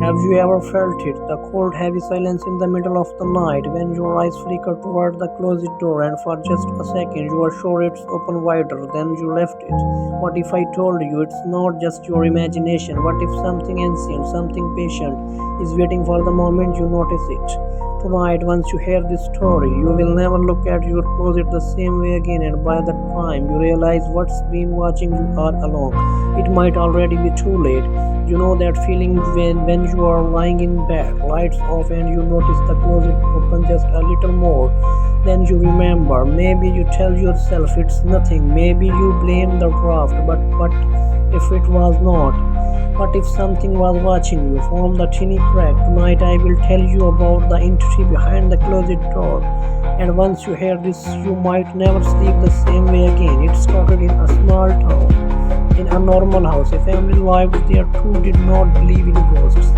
Have you ever felt it? The cold, heavy silence in the middle of the night when your eyes flicker toward the closet door and for just a second you are sure it's open wider than you left it. What if I told you it's not just your imagination? What if something ancient, something patient is waiting for the moment you notice it? Tonight, once you hear this story, you will never look at your closet the same way again, and by the time you realize what's been watching you all along, it might already be too late. You know that feeling when you are lying in bed, lights off, and you notice the closet open just a little more. Then you remember, maybe you tell yourself it's nothing, maybe you blame the draft, but what if it was not? What if something was watching you from the tiny crack? Tonight I will tell you about the entity behind the closet door. And once you hear this, you might never sleep the same way again. It started in a small town. In a normal house, a family lived there who did not believe in ghosts.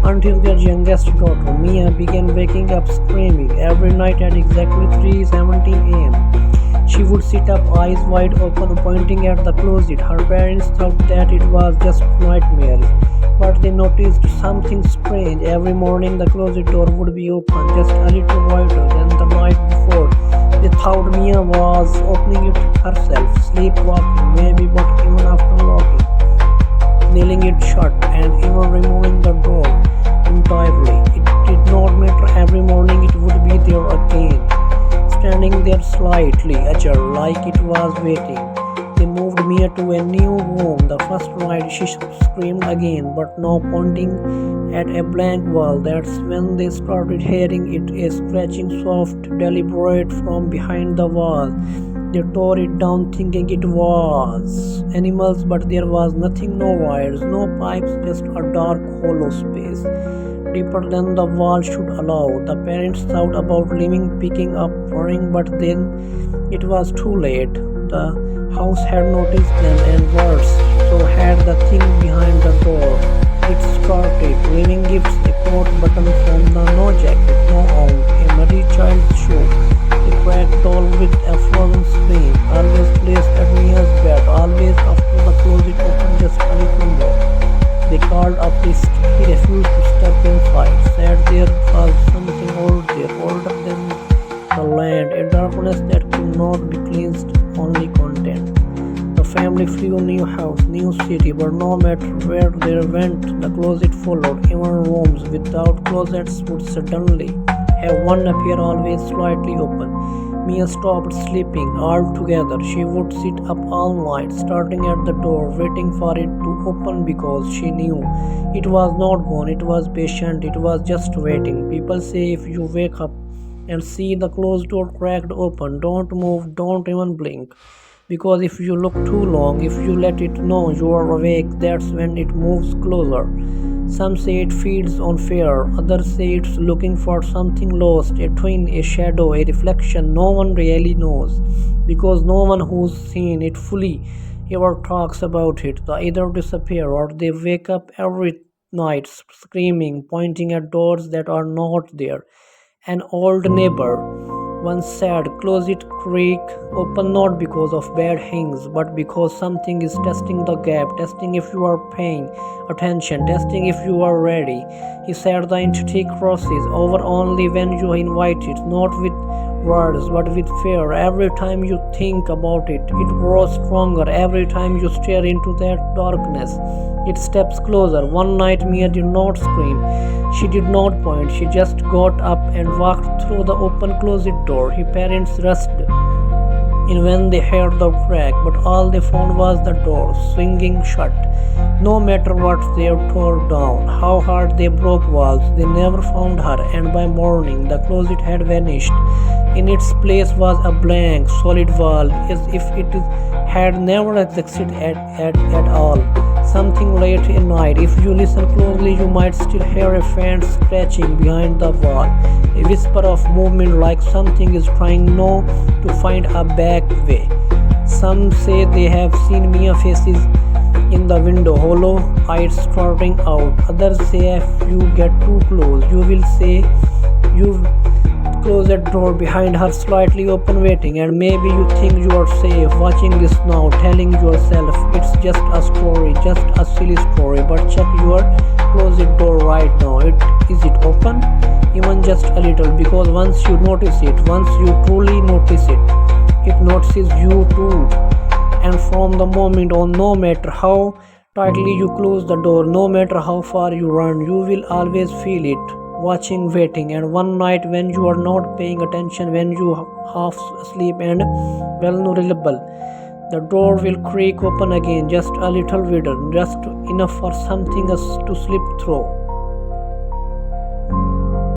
Until their youngest daughter, Mia, began waking up screaming every night at exactly 3:17 a.m. She would sit up, eyes wide open, pointing at the closet. Her parents thought that it was just nightmares, but they noticed something strange. Every morning, the closet door would be open, just a little wider than the night before. They thought Mia was opening it herself, sleepwalking, maybe, but even after locking, nailing it shut, and even removing the door entirely. It did not matter. Every morning, it would be there again, standing there slightly ajar, like it was waiting. They moved Mia to a new room. The first night she screamed again, but now pointing at a blank wall. That's when they started hearing it, a scratching, soft, deliberate from behind the wall. They tore it down thinking it was animals, but there was nothing, no wires, no pipes, just a dark hollow space, deeper than the wall should allow. The parents thought about leaving, picking up, running, but then it was too late. The house had noticed them, and worse, so had the thing behind the door. It started leaving gifts, a coat button from the no jacket, no aunt, a muddy child's shoe, a cracked doll with a frozen screen, always placed at Mia's bed, always after the closet opened just a little more. They called a priest. He refused to step inside, said there was something old there, older than the land, a darkness that could not be cleansed, only content. The family flew, new house, new city, but no matter where they went, the closet followed. Even rooms without closets would suddenly have one appear, always slightly open. Mia stopped sleeping altogether. She would sit up all night, starting at the door, waiting for it to open because she knew it was not gone, it was patient, it was just waiting. People say if you wake up and see the closed door cracked open, don't move, don't even blink. Because if you look too long, if you let it know you are awake, that's when it moves closer. Some say it feeds on fear, others say it's looking for something lost, a twin, a shadow, a reflection. No one really knows, because no one who's seen it fully ever talks about it. They either disappear or they wake up every night screaming, pointing at doors that are not there. An old neighbor once said, closet creak open not because of bad things, but because something is testing the gap, testing if you are paying attention, testing if you are ready. He said the entity crosses over only when you invite it, not with words but with fear. Every time you think about it, it grows stronger. Every time you stare into that darkness, it steps closer. One night Mia did not scream. She did not point. She just got up and walked through the open closet door. Her parents rushed in when they heard the crack, but all they found was the door swinging shut. No matter what they tore down, how hard they broke walls, they never found her, and by morning the closet had vanished. In its place was a blank, solid wall, as if it had never existed at all. Something late at night, if you listen closely, you might still hear a faint scratching behind the wall, a whisper of movement like something is trying no to find a back way. Some say they have seen Mia faces in the window, hollow eyes starting out. Others say if you get too close, you will say you close that door behind her, slightly open, waiting. And maybe you think you are safe watching this now, telling yourself it's just a story, just a silly story. But check your closet door right right now. Is it open? Even just a little, because once you notice it, once you truly notice it notices you too. And from the moment on, no matter how tightly you close the door, no matter how far you run, you will always feel it, watching, waiting. And one night, when you are not paying attention, when you half asleep and vulnerable, the door will creak open again, just a little wider, just enough for something else to slip through.